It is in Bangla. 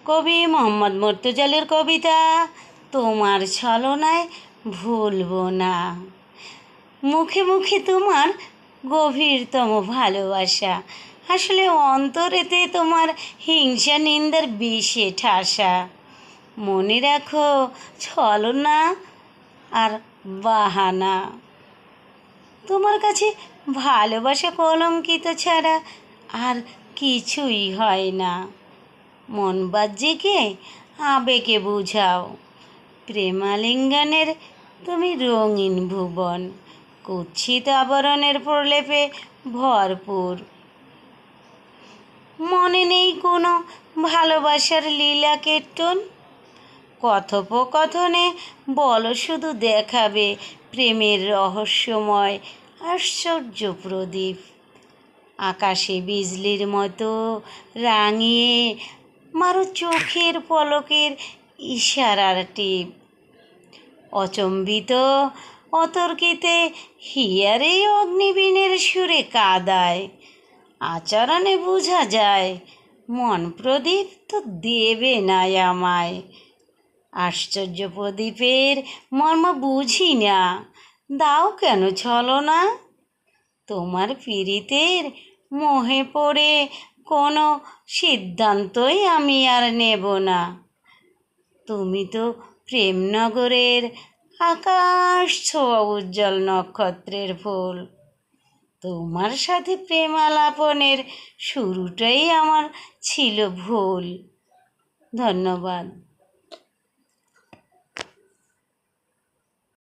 কবি মোহাম্মদ মর্তুজালের কবিতা তোমার ছলনায় ভুলবো না। মুখে মুখে তোমার গভীরতম ভালোবাসা, আসলে অন্তরেতে তোমার হিংসা নিন্দার বিষে ঠাসা। মনে রাখো, ছলনা আর বাহানা তোমার কাছে ভালোবাসা কলঙ্কিত ছাড়া আর কিছুই হয় না। মন বাহ্যিকে আবেগে বুঝাও, প্রেমালিঙ্গনের তুমি রঙিন ভুবন, কুৎসিত আবরণের প্রলেপে ভরপুর। মনে নেই কোনো ভালোবাসার লীলা কীর্তন, কথোপকথনে বলো শুধু দেখাবে প্রেমের রহস্যময় আশ্চর্য প্রদীপ। আকাশে বিজলির মতো রাঙিয়ে মারো চোখের পলকের ইশারার টিপ। অচম্বিত অতর্কিতে হিয়ারে অগ্নিবীণের সুরে কাদায়, আচরণে বোঝা যায় মন প্রদীপ তো দেবে না আমায়। আশ্চর্য প্রদীপের মর্ম বুঝি না, দাও কেন ছলনা? তোমার পীড়িতের মোহে পড়ে কোনো সিদ্ধান্তই আমি আর নেব না। তুমি তো প্রেমনগরের আকাশ ছোঁয়া উজ্জ্বল নক্ষত্রের ফুল। তোমার সাথে প্রেম আলাপনের শুরুটাই আমার ছিল ভুল। ধন্যবাদ।